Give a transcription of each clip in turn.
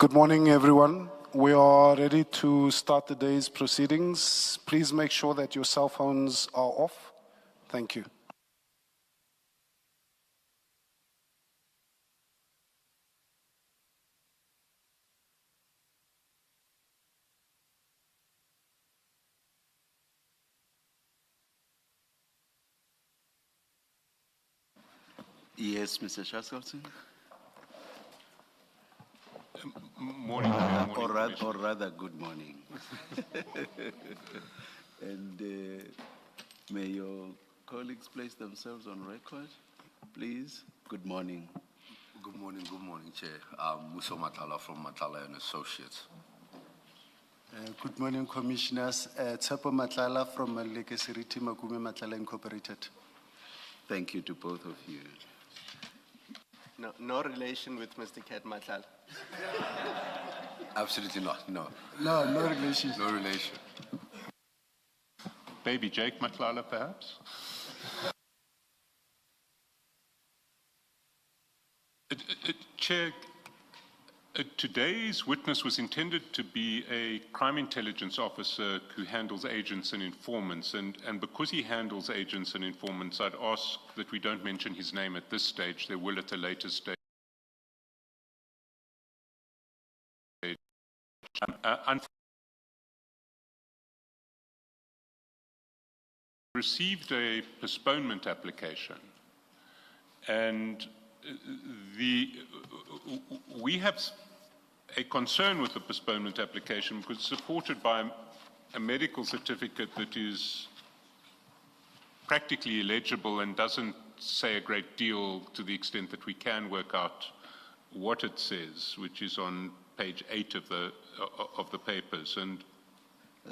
Good morning, everyone. We are ready to start the day's proceedings. Please make sure that your cell phones are off. Thank you. Yes, Mr. Shaskelson. Morning, Or rather, good morning. And may your colleagues place themselves on record, please. Good morning. Good morning, Chair. I'm Muso Matala from Matala and Associates. Good morning, Commissioners. Tsepo Matlala from Lekesiriti Makume Matlala Incorporated. Thank you to both of you. No relation with Mr. Kat Matlala. Absolutely not, no. No relation. No relation. Baby Jake Matlala, perhaps? Chair, today's witness was intended to be a crime intelligence officer who handles agents and informants, and because he handles agents and informants, I'd ask that we don't mention his name at this stage. There will at a later stage. Received a postponement application, and we have a concern with the postponement application because it's supported by a medical certificate that is practically illegible and doesn't say a great deal to the extent that we can work out what it says, which is on page 8 of the papers. And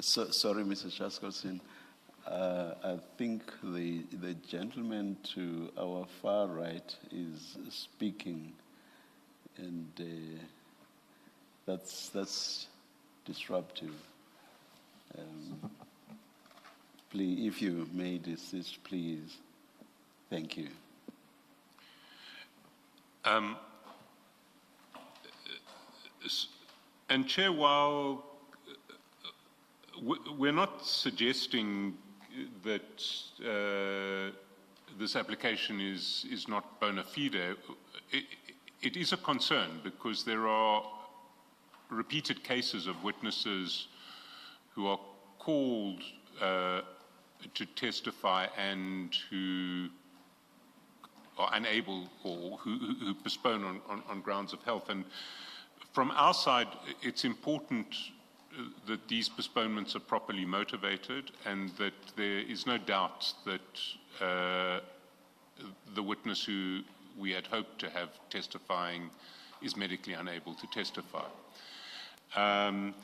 sorry, Mr. Shaskelson. I think the gentleman to our far right is speaking, and that's disruptive. Please, if you may desist, please. Thank you. And Chair, while we're not suggesting that this application is not bona fide, it is a concern because there are repeated cases of witnesses who are called to testify and who are unable or who postpone on grounds of health. And from our side, it's important that these postponements are properly motivated and that there is no doubt that the witness who we had hoped to have testifying is medically unable to testify. And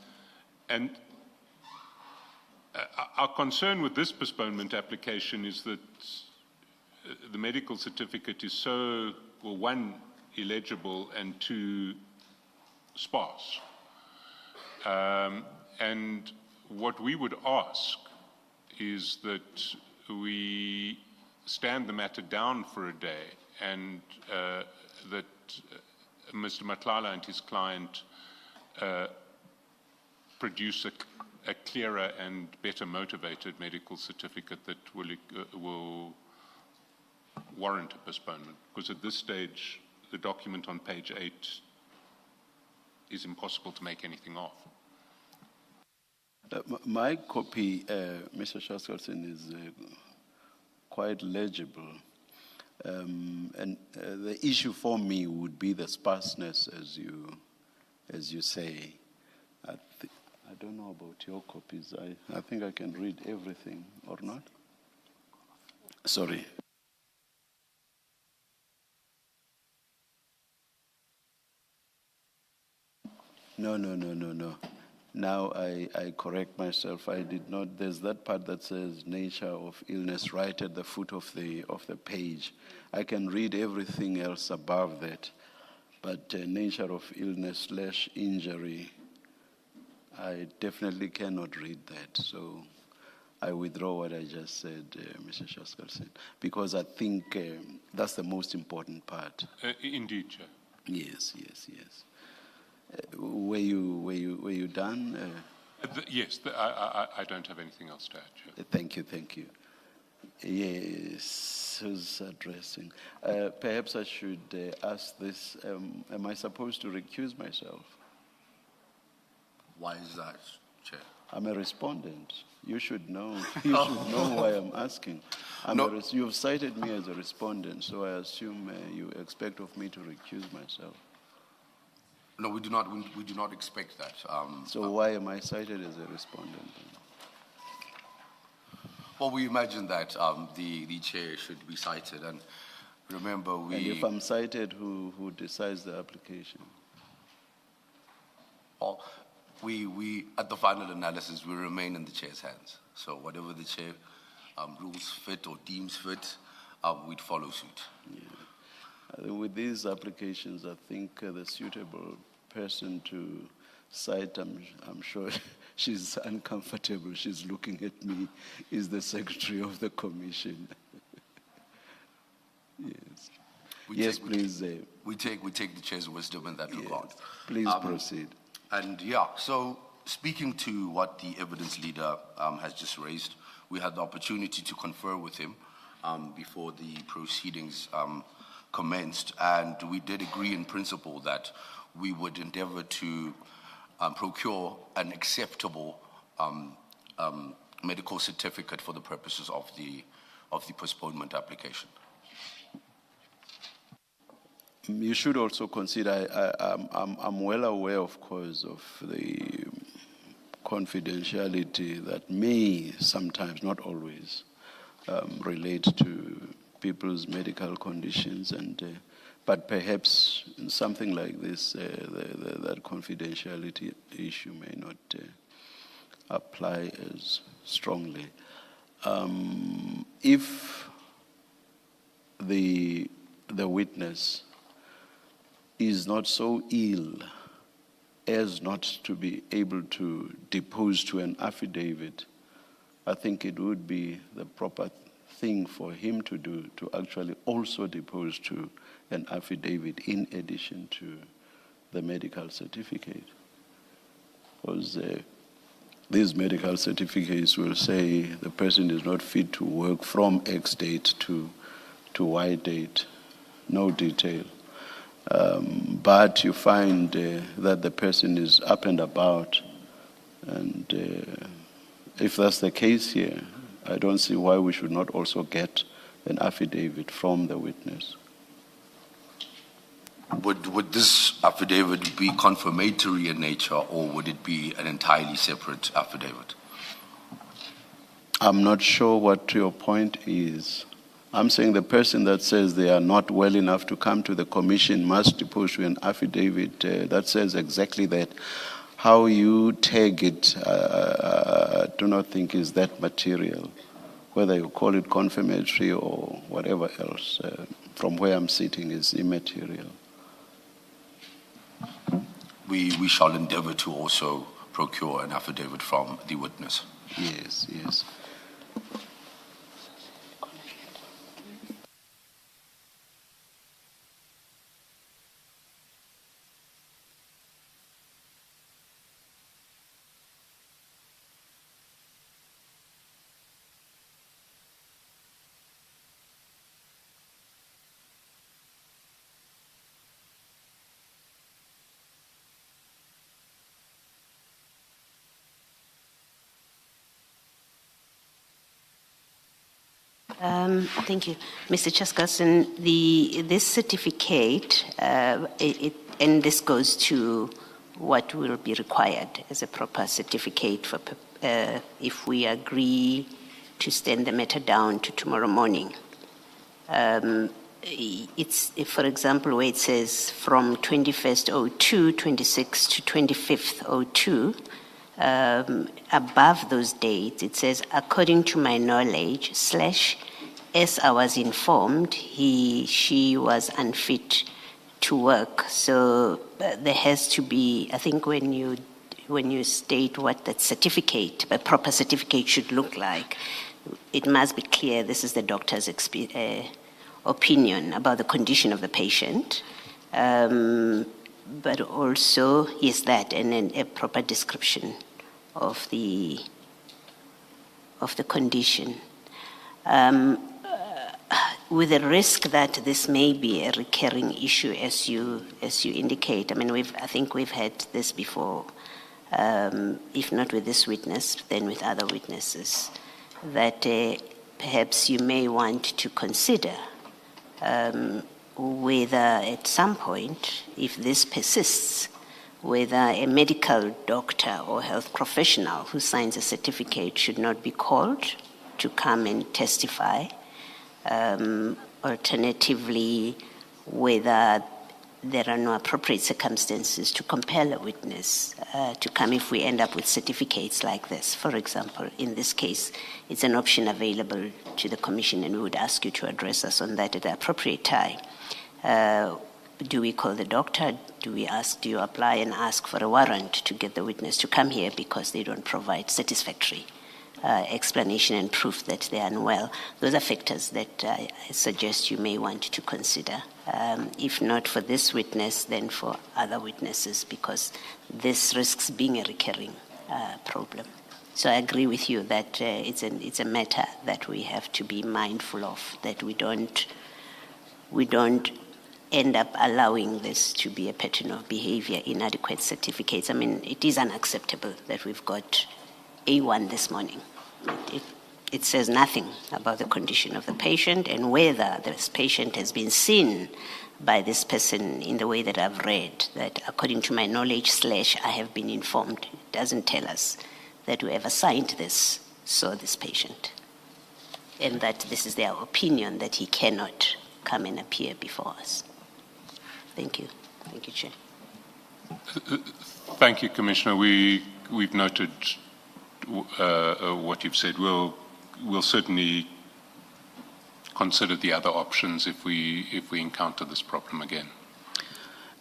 our concern with this postponement application is that the medical certificate is so, well, one, illegible, and two, sparse. And what we would ask is that we stand the matter down for a day and that Mr. Matlala and his client produce a clearer and better motivated medical certificate that will warrant a postponement. Because at this stage, the document on page 8 is impossible to make anything of. My copy, Mr. Shaskelson, is quite legible. And the issue for me would be the sparseness, as you say. I don't know about your copies. I think I can read everything, or not? Sorry. No. Now I correct myself. I did not. There's that part that says nature of illness right at the foot of the page. I can read everything else above that, but nature of illness / injury, I definitely cannot read that. So I withdraw what I just said, Mr. Shaskelson, because I think that's the most important part. Indeed, Chair. Yes. Were you done? Yes, I don't have anything else to add, Chair. Thank you, thank you. Yes, who's addressing? Perhaps I should ask this, am I supposed to recuse myself? Why is that, Chair? I'm a respondent. You should know. You should know why I'm asking. You've cited me as a respondent, so I assume you expect of me to recuse myself. No, we do not. We do not expect that. So why am I cited as a respondent then? Well, we imagine that the chair should be cited, and remember And if I'm cited, who decides the application? well, we at the final analysis, we remain in the chair's hands. So whatever the chair rules fit or deems fit, we'd follow suit. With these applications, I think the suitable person to cite, I'm sure she's uncomfortable, she's looking at me, is the Secretary of the Commission. Yes. Yes, please. We take the chair's wisdom in that regard. Please proceed. And yeah, so speaking to what the evidence leader has just raised, we had the opportunity to confer with him before the proceedings commenced, and we did agree in principle that we would endeavor to procure an acceptable medical certificate for the purposes of the postponement application. You should also consider, I'm well aware, of course, of the confidentiality that may sometimes, not always, relate to people's medical conditions, and but perhaps in something like this, that confidentiality issue may not apply as strongly. If the witness is not so ill as not to be able to depose to an affidavit, I think it would be the proper thing for him to do to actually also depose to an affidavit in addition to the medical certificate. Because these medical certificates will say the person is not fit to work from X date to Y date, no detail. But you find that the person is up and about, and if that's the case here, I don't see why we should not also get an affidavit from the witness. Would this affidavit be confirmatory in nature, or would it be an entirely separate affidavit? I'm not sure what your point is. I'm saying the person that says they are not well enough to come to the commission must depose to an affidavit that says exactly that. How you tag it, I do not think is that material. Whether you call it confirmatory or whatever else, from where I'm sitting, is immaterial. We shall endeavor to also procure an affidavit from the witness. Yes, yes. Thank you. Mr. Chaskasen, this certificate, and this goes to what will be required as a proper certificate for if we agree to stand the matter down to tomorrow morning. It's, for example, where it says from 21st 02, 26 to 25th 02, above those dates, it says, according to my knowledge, / as I was informed, she was unfit to work. So there has to be, I think when you state what that certificate, a proper certificate should look like, it must be clear this is the doctor's opinion about the condition of the patient. but also, yes, that, and then a proper description of the condition. With the risk that this may be a recurring issue, as you indicate. I mean, I think we've had this before, if not with this witness, then with other witnesses, that perhaps you may want to consider whether at some point, if this persists, whether a medical doctor or health professional who signs a certificate should not be called to come and testify. Alternatively, whether there are no appropriate circumstances to compel a witness to come if we end up with certificates like this. For example, in this case, it's an option available to the Commission, and we would ask you to address us on that at the appropriate time. Do we call the doctor? Do you apply and ask for a warrant to get the witness to come here because they don't provide satisfactory explanation and proof that they are unwell? Those are factors that I suggest you may want to consider. If not for this witness, then for other witnesses, because this risks being a recurring problem. So I agree with you that it's a matter that we have to be mindful of, that we don't end up allowing this to be a pattern of behavior, inadequate certificates. I mean, it is unacceptable that we've got A1 this morning. It says nothing about the condition of the patient and whether this patient has been seen by this person in the way that I've read, that according to my knowledge / I have been informed. It doesn't tell us that whoever signed this saw this patient, and that this is their opinion that he cannot come and appear before us. Thank you. Thank you, Chair. Thank you, Commissioner. We've noted what you've said. We'll certainly consider the other options if we encounter this problem again.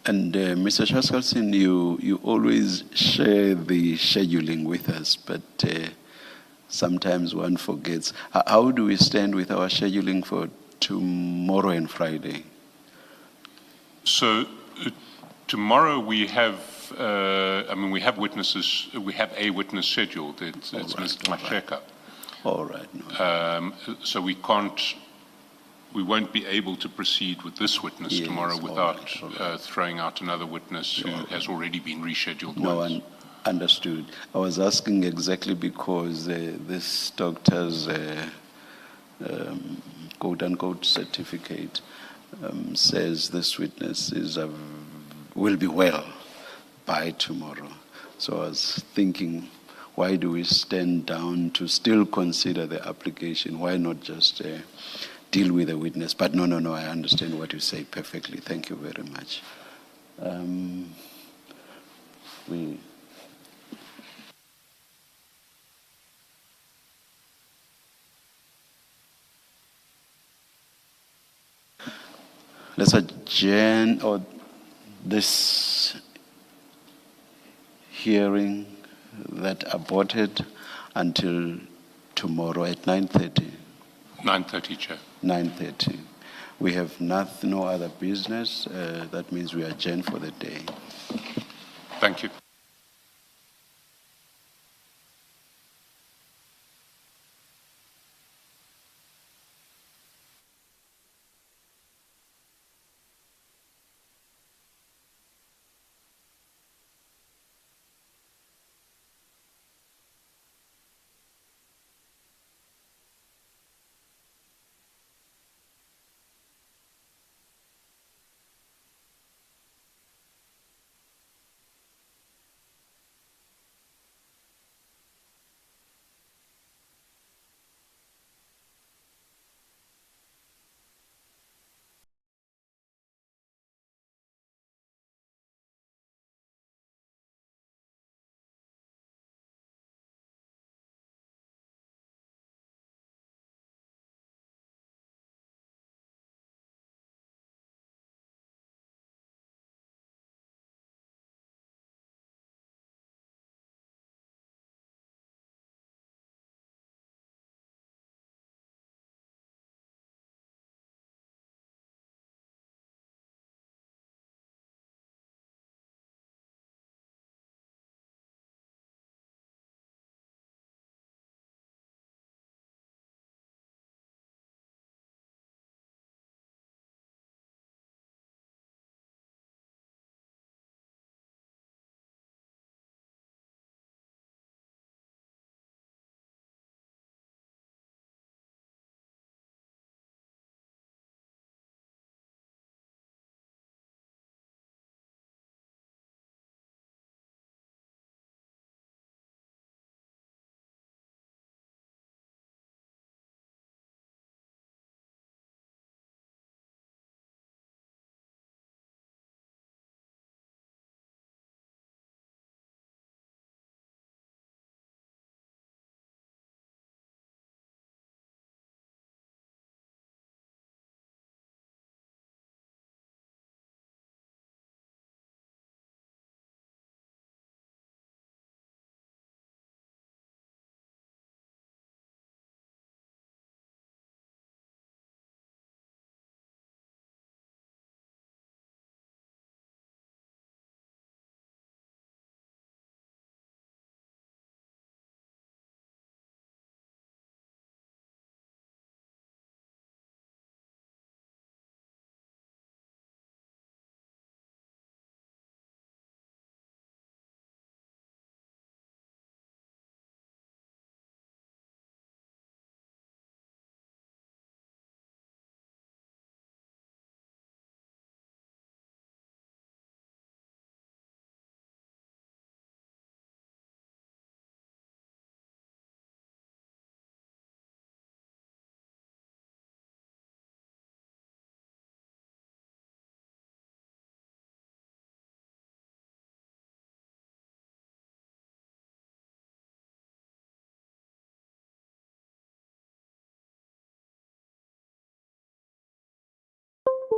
And Mr. Chaskalson, you always share the scheduling with us, but sometimes one forgets. How do we stand with our scheduling for tomorrow and Friday? So tomorrow we have, we have witnesses. We have a witness scheduled. It's Mr. Masheka. All right. So we won't be able to proceed with this witness tomorrow without throwing out another witness who has already been rescheduled once. Understood. I was asking exactly because this doctor's quote-unquote certificate says this witness will be well by tomorrow. So I was thinking, why do we stand down to still consider the application? Why not just deal with the witness? But no, I understand what you say perfectly. Thank you very much. Let's adjourn this hearing that aborted until tomorrow at 9:30. 9:30, Chair. 9:30. We have no other business. That means we adjourn for the day. Thank you.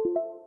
you.